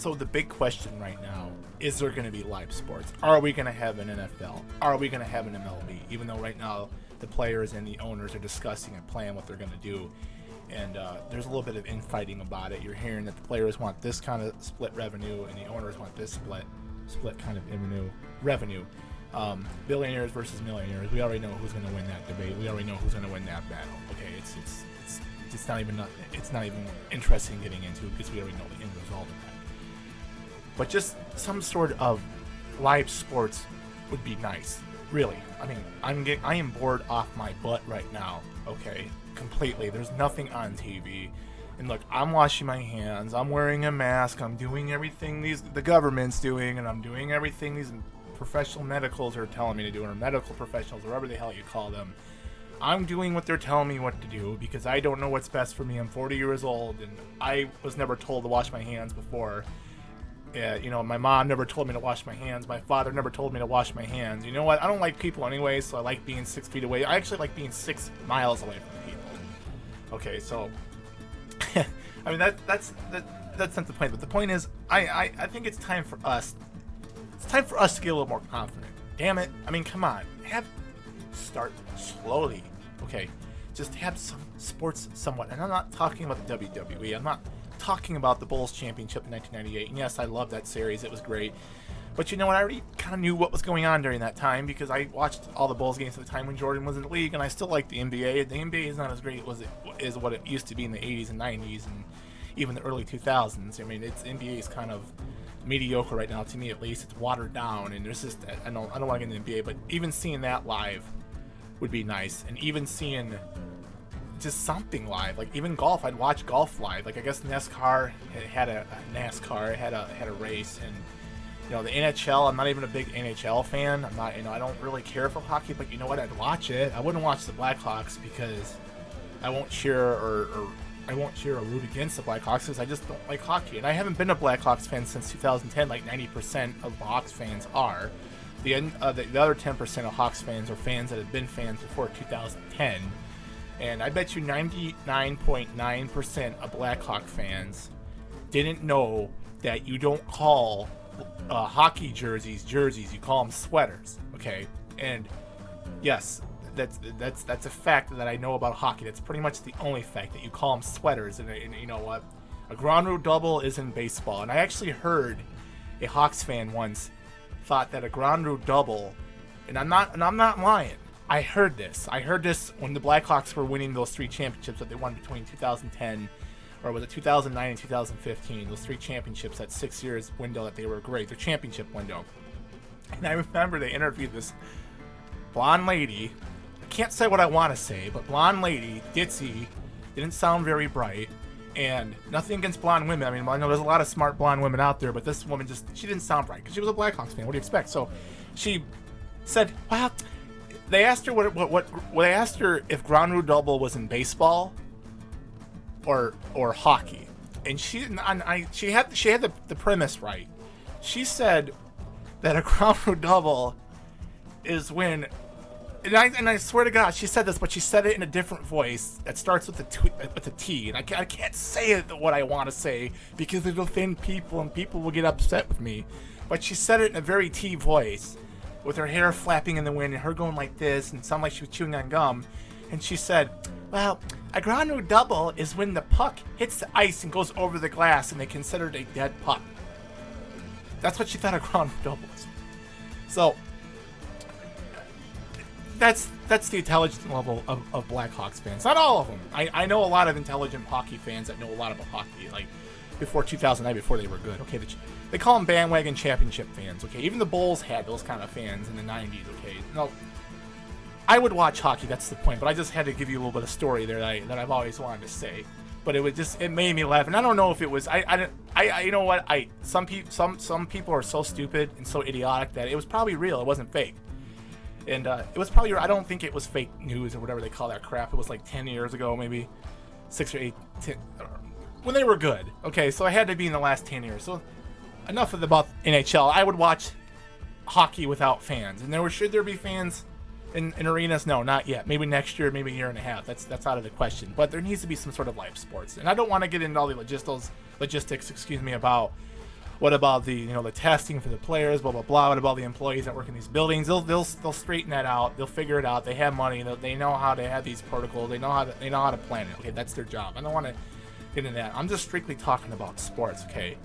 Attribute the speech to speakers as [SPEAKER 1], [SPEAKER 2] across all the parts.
[SPEAKER 1] So the big question right now, is there going to be live sports? Are we going to have an NFL? Are we going to have an MLB? Even though right now the players and the owners are discussing and planning what they're going to do. And there's a little bit of infighting about it. You're hearing that the players want this kind of split revenue and the owners want this split kind of revenue. Billionaires versus millionaires. We already know who's going to win that debate. We already know who's going to win that battle. Okay, it's not even interesting getting into because we already know the end result of that. But just some sort of live sports would be nice. Really. I mean, I am bored off my butt right now. Okay, completely. There's nothing on TV. And look, I'm washing my hands. I'm wearing a mask. I'm doing everything the government's doing, and I'm doing everything these professional medicals are telling me to do, or medical professionals, whatever the hell you call them. I'm doing what they're telling me what to do because I don't know what's best for me. I'm 40 years old, and I was never told to wash my hands before. My mom never told me to wash my hands. My father never told me to wash my hands. You know what? I don't like people anyway, so I like being 6 feet away. I actually like being 6 miles away from people. Okay, so I mean that's not the point. But the point is, I think it's time for us. It's time for us to get a little more confident. Damn it! I mean, come on. Start slowly. Okay, just have some sports somewhat. And I'm not talking about the WWE. I'm not talking about the Bulls championship in 1998. And yes, I love that series. It was great. But you know what? I already kind of knew what was going on during that time because I watched all the Bulls games at the time when Jordan was in the league, and I still like the NBA. The NBA is not as great as what it used to be in the 80s and 90s and even the early 2000s. I mean, NBA is kind of mediocre right now, to me at least. It's watered down, and there's just I don't want to get into the NBA, but even seeing that live would be nice, and even seeing just something live, like even golf. I'd watch golf live. Like I guess NASCAR had a race, and the NHL. I'm not even a big NHL fan. I'm not, I don't really care for hockey, but you know what? I'd watch it. I wouldn't watch the Blackhawks because I won't cheer or I won't cheer or root against the Blackhawks because I just don't like hockey, and I haven't been a Blackhawks fan since 2010. Like 90% of Hawks fans are. The other 10% of Hawks fans are fans that have been fans before 2010. And I bet you 99.9% of Blackhawk fans didn't know that you don't call hockey jerseys, you call them sweaters, okay? And yes, that's a fact that I know about hockey. That's pretty much the only fact, that you call them sweaters. And you know what? A ground rule double is in baseball. And I actually heard a Hawks fan once thought that a ground rule double, and I'm not lying. I heard this when the Blackhawks were winning those 3 championships that they won between 2010, or was it 2009 and 2015? Those 3 championships, that 6 years window that they were great, their championship window. And I remember they interviewed this blonde lady. I can't say what I want to say, but blonde lady, ditzy, didn't sound very bright. And nothing against blonde women. I mean, I know there's a lot of smart blonde women out there, but this woman she didn't sound right because she was a Blackhawks fan. What do you expect? So she said, "Well," they asked her what they asked her if ground rule double was in baseball or hockey, and she had the premise right. She said that a ground rule double is when. And I swear to God, she said this, but she said it in a different voice that starts with a T. And I can't say it what I want to say because it'll offend people and people will get upset with me. But she said it in a very T voice, with her hair flapping in the wind and her going like this and sound like she was chewing on gum. And she said, "Well, a ground rule double is when the puck hits the ice and goes over the glass and they consider it a dead puck." That's what she thought a ground rule double was. So that's the intelligence level of Blackhawks fans. Not all of them. I know a lot of intelligent hockey fans that know a lot about hockey, like before 2009, before they were good. Okay, they call them bandwagon championship fans. Okay, even the Bulls had those kind of fans in the 90s. Okay, no, I would watch hockey. That's the point. But I just had to give you a little bit of story there that I've always wanted to say. But it made me laugh, and I don't know if it was you know what, some people are so stupid and so idiotic that it was probably real. It wasn't fake. And it was probably, I don't think it was fake news or whatever they call that crap. It was like 10 years ago, maybe 6 or 8, 10, when they were good. Okay, so it had to be in the last 10 years. So enough about NHL. I would watch hockey without fans. And should there be fans in arenas? No, not yet. Maybe next year, maybe a year and a half. That's out of the question. But there needs to be some sort of live sports. And I don't want to get into all the logistics, about What about the the testing for the players? Blah blah blah. What about the employees that work in these buildings? They'll straighten that out. They'll figure it out. They have money. They know how to have these protocols. They know how to plan it. Okay, that's their job. I don't want to get into that. I'm just strictly talking about sports. Okay,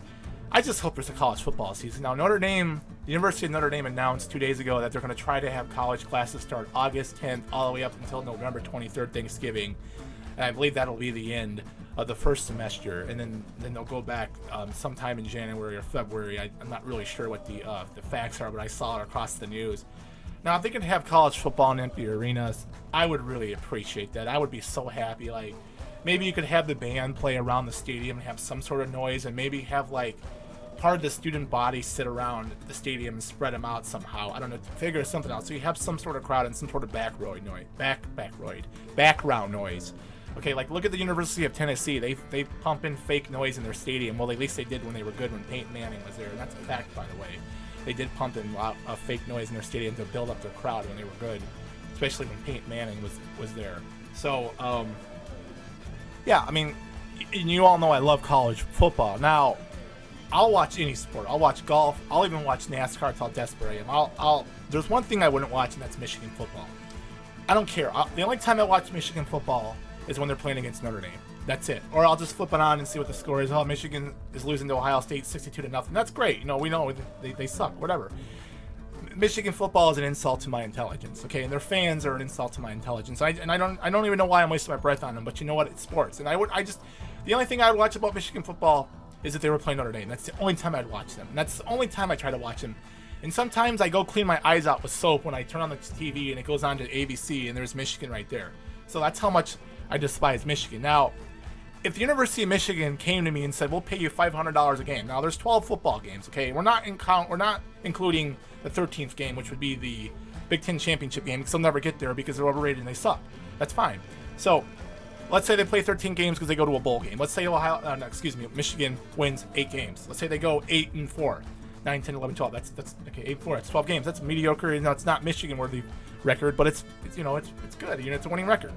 [SPEAKER 1] I just hope there's a college football season. Now the University of Notre Dame announced 2 days ago that they're going to try to have college classes start August 10th all the way up until November 23rd, Thanksgiving, and I believe that'll be the end of the first semester, and then they'll go back sometime in January or February. I'm not really sure what the facts are, but I saw it across the news. Now, if they could have college football in empty arenas, I would really appreciate that. I would be so happy. Like, maybe you could have the band play around the stadium and have some sort of noise, and maybe have like part of the student body sit around the stadium and spread them out somehow. I don't know, figure something out. So you have some sort of crowd and some sort of background noise. Okay, like look at the University of Tennessee. They pump in fake noise in their stadium. Well, at least they did when they were good, when Peyton Manning was there. And that's a fact, by the way. They did pump in fake noise in their stadium to build up their crowd when they were good, especially when Peyton Manning was there. So, yeah, I mean, you all know I love college football. Now, I'll watch any sport. I'll watch golf. I'll even watch NASCAR. It's how desperate I am. There's one thing I wouldn't watch, and that's Michigan football. I don't care. The only time I watch Michigan football is when they're playing against Notre Dame. That's it. Or I'll just flip it on and see what the score is. Oh, Michigan is losing to Ohio State 62-0. That's great. We know they suck. Whatever. Michigan football is an insult to my intelligence. Okay, and their fans are an insult to my intelligence. I don't even know why I'm wasting my breath on them. But you know what? It's sports. And the only thing I would watch about Michigan football is if they were playing Notre Dame. That's the only time I'd watch them. And that's the only time I try to watch them. And sometimes I go clean my eyes out with soap when I turn on the TV and it goes on to ABC and there's Michigan right there. So that's how much I despise Michigan. Now, if the University of Michigan came to me and said, we'll pay you $500 a game. Now, there's 12 football games, okay? We're not including the 13th game, which would be the Big Ten championship game, because they'll never get there because they're overrated and they suck. That's fine. So, let's say they play 13 games because they go to a bowl game. Let's say Michigan wins 8 games. Let's say they go 8-4. 9, 10, 11, 12. That's okay, 8-4. That's 12 games. That's mediocre. It's not Michigan-worthy record, but it's good. It's a winning record.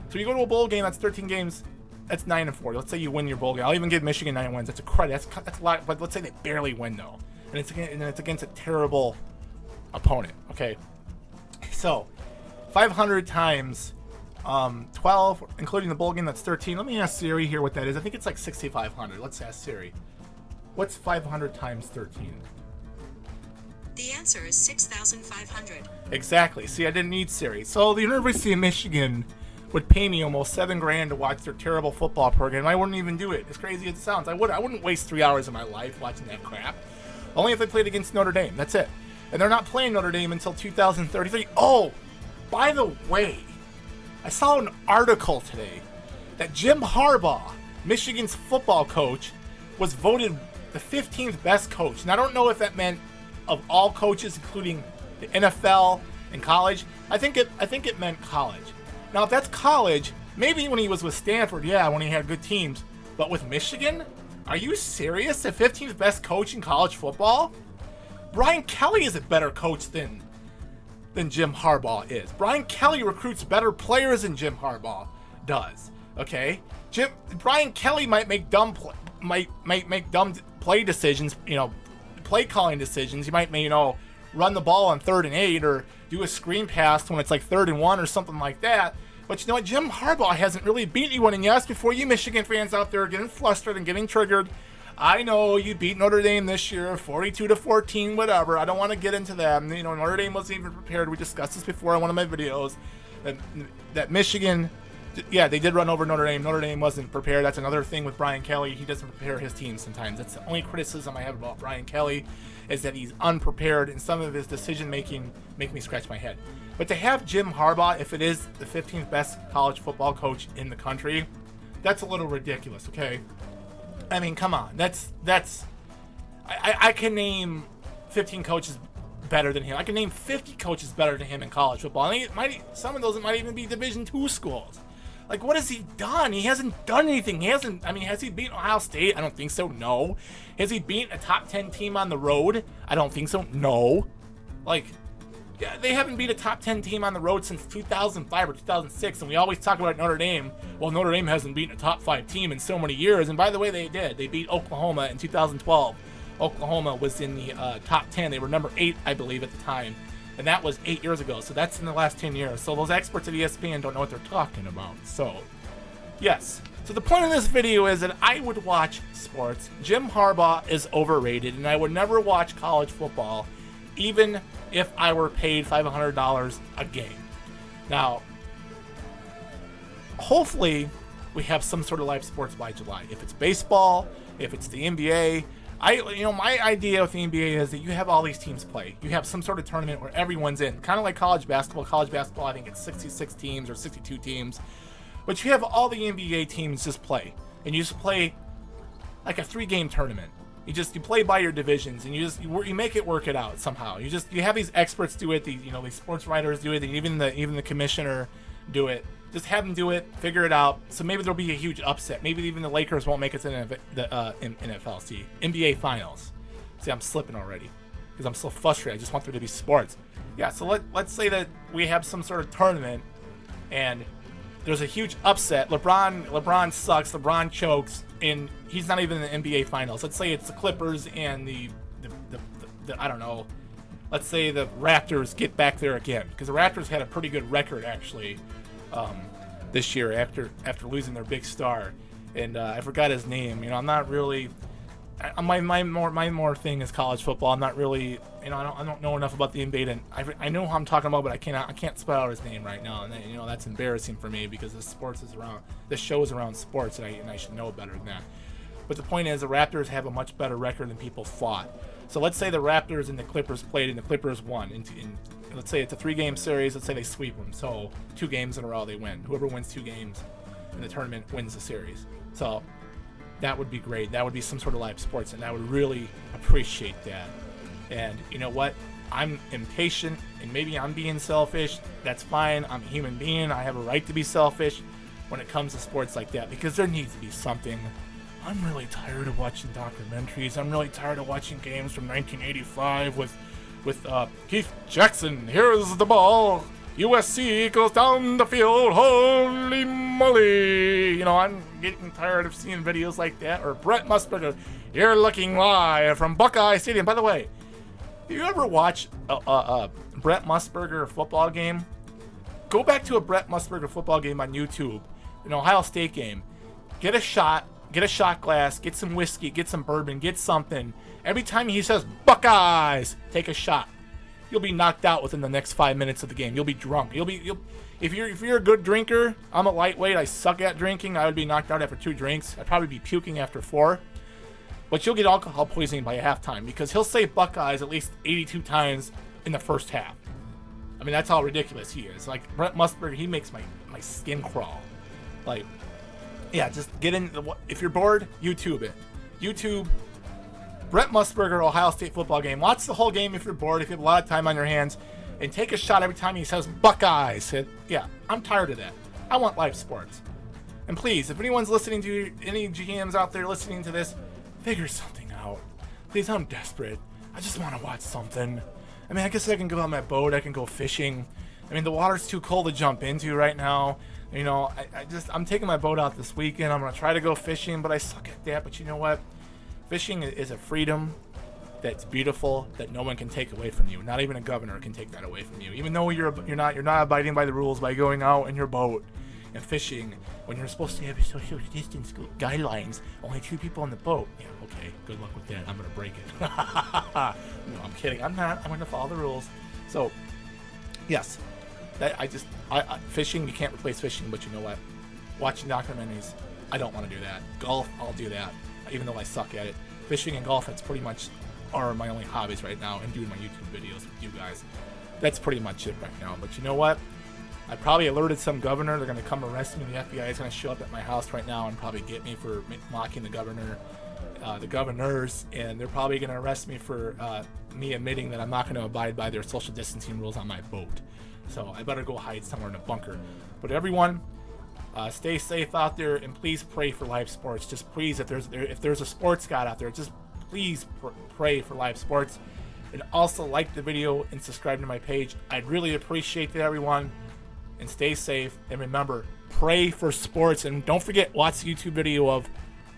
[SPEAKER 1] So you go to a bowl game, that's 13 games, that's 9-4. Let's say you win your bowl game. I'll even give Michigan 9 wins. That's a credit. That's a lot. But let's say they barely win though, and it's against a terrible opponent. Okay, so 500 times 12, including the bowl game, that's 13. Let me ask Siri here what that is. I think it's like 6,500. Let's ask Siri. What's 500 times 13?
[SPEAKER 2] The answer is 6,500.
[SPEAKER 1] Exactly. See, I didn't need Siri. So the University of Michigan would pay me almost $7,000 to watch their terrible football program. I wouldn't even do it. As crazy as it sounds, I wouldn't waste 3 hours of my life watching that crap. Only if they played against Notre Dame. That's it. And they're not playing Notre Dame until 2033. Oh, by the way, I saw an article today that Jim Harbaugh, Michigan's football coach, was voted the 15th best coach. And I don't know if that meant of all coaches, including the NFL and college. I think it meant college. Now, if that's college, maybe when he was with Stanford, yeah, when he had good teams. But with Michigan? Are you serious? The 15th best coach in college football? Brian Kelly is a better coach than Jim Harbaugh is. Brian Kelly recruits better players than Jim Harbaugh does. Okay? Brian Kelly might make dumb play decisions, play calling decisions. He might, run the ball on 3rd and 8 or do a screen pass when it's like 3rd and 1 or something like that. But you know what? Jim Harbaugh hasn't really beat anyone. And yes, before you Michigan fans out there are getting flustered and getting triggered, I know you beat Notre Dame this year, 42-14, whatever. I don't want to get into that. Notre Dame wasn't even prepared. We discussed this before in one of my videos. That Michigan, yeah, they did run over Notre Dame. Notre Dame wasn't prepared. That's another thing with Brian Kelly. He doesn't prepare his team sometimes. That's the only criticism I have about Brian Kelly, is that he's unprepared, and some of his decision-making make me scratch my head. But to have Jim Harbaugh, if it is the 15th best college football coach in the country, that's a little ridiculous, okay? I mean, come on. I can name 15 coaches better than him. I can name 50 coaches better than him in college football. Some of those might even be Division II schools. Like, what has he done? He hasn't done anything. Has he beaten Ohio State? I don't think so. No. Has he beaten a top 10 team on the road? I don't think so. No. Yeah, they haven't beat a top 10 team on the road since 2005 or 2006, and we always talk about Notre Dame. Well, Notre Dame hasn't beaten a top 5 team in so many years, and by the way, they did. They beat Oklahoma in 2012 Oklahoma was in the top 10. They were number 8, I believe, at the time. And that was 8 years ago. So that's in the last 10 years. So those experts at ESPN don't know what they're talking about. So, yes. So the point of this video is that I would watch sports. Jim Harbaugh is overrated, and I would never watch college football, even if I were paid $500 a game. Now, hopefully, we have some sort of live sports by July. If it's baseball, if it's the NBA, my idea with the NBA is that you have all these teams play. You have some sort of tournament where everyone's in, kind of like college basketball. College basketball, I think it's 66 teams or 62 teams. But you have all the NBA teams just play, and you just play like a 3-game tournament. You play by your divisions, and you make it work it out somehow. You have these experts do it. These sports writers do it. And even the commissioner do it. Just have them do it, figure it out. So maybe there'll be a huge upset. Maybe even the Lakers won't make it to the NBA Finals. See, I'm slipping already because I'm so frustrated. I just want there to be sports. Yeah, so let's say that we have some sort of tournament, and there's a huge upset. LeBron sucks. LeBron chokes, and he's not even in the NBA Finals. Let's say it's the Clippers and the I don't know. Let's say the Raptors get back there again, because the Raptors had a pretty good record actually. This year after losing their big star, and I forgot his name. I'm not really. My more thing is college football. I'm not really. I don't know enough about the NBA. And I know who I'm talking about, but I can't spell out his name right now. And that's embarrassing for me because this show is around sports, and I should know better than that. But the point is, the Raptors have a much better record than people thought. So let's say the Raptors and the Clippers played, and the Clippers won. Let's say it's a 3-game series. Let's say they sweep them. So 2 games in a row they win. Whoever wins 2 games in the tournament wins the series. So that would be great. That would be some sort of live sports, and I would really appreciate that. And you know what? I'm impatient, and maybe I'm being selfish. That's fine. I'm a human being. I have a right to be selfish when it comes to sports like that, because there needs to be something. I'm really tired of watching documentaries. I'm really tired of watching games from 1985 with Keith Jackson. Here's the ball. USC goes down the field. Holy moly. I'm getting tired of seeing videos like that. Or Brett Musburger. You're looking live from Buckeye Stadium. By the way, if you ever watch a Brett Musburger football game, go back to a Brett Musburger football game on YouTube, an Ohio State game. Get a shot glass, get some whiskey, get some bourbon, get something. Every time he says Buckeyes, take a shot. You'll be knocked out within the next 5 minutes of the game. You'll be drunk. If you're a good drinker, I'm a lightweight. I suck at drinking. I would be knocked out after 2 drinks. I'd probably be puking after 4. But you'll get alcohol poisoning by halftime, because he'll say Buckeyes at least 82 times in the first half. I mean, that's how ridiculous he is. Like Brett Musburger, he makes my skin crawl. Like, yeah, just get in. If you're bored, YouTube it. YouTube Brett Musburger Ohio State football game. Watch the whole game if you're bored, if you have a lot of time on your hands, and take a shot every time he says Buckeyes. Yeah, I'm tired of that. I want live sports. And please, if anyone's listening to any GMs out there listening to this, figure something out. Please, I'm desperate. I just want to watch something. I mean, I guess I can go on my boat. I can go fishing. I mean, the water's too cold to jump into right now. I'm taking my boat out this weekend. I'm going to try to go fishing, but I suck at that. But you know what? Fishing is a freedom that's beautiful that no one can take away from you. Not even a governor can take that away from you. Even though you're not abiding by the rules by going out in your boat and fishing when you're supposed to have social distance guidelines. Only 2 people on the boat. Yeah, okay. Good luck with that. I'm gonna break it. No, I'm kidding. I'm not. I'm gonna follow the rules. So, yes, fishing. You can't replace fishing, but you know what? Watching documentaries, I don't want to do that. Golf, I'll do that, even though I suck at it. Fishing and golf, that's pretty much are my only hobbies right now, and doing my YouTube videos with you guys. That's pretty much it right now. But you know what? I probably alerted some governor. They're going to come arrest me. The FBI is going to show up at my house right now and probably get me for mocking the governor, the governors, and they're probably going to arrest me for me admitting that I'm not going to abide by their social distancing rules on my boat. So I better go hide somewhere in a bunker. But everyone, stay safe out there, and please pray for live sports. Just please, if there's a sports god out there, just please pray for live sports. And also like the video and subscribe to my page. I'd really appreciate that, everyone. And stay safe. And remember, pray for sports. And don't forget, watch the YouTube video of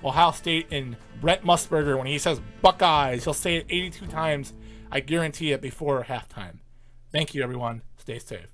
[SPEAKER 1] Ohio State and Brent Musburger, when he says Buckeyes, he'll say it 82 times. I guarantee it before halftime. Thank you, everyone. Stay safe.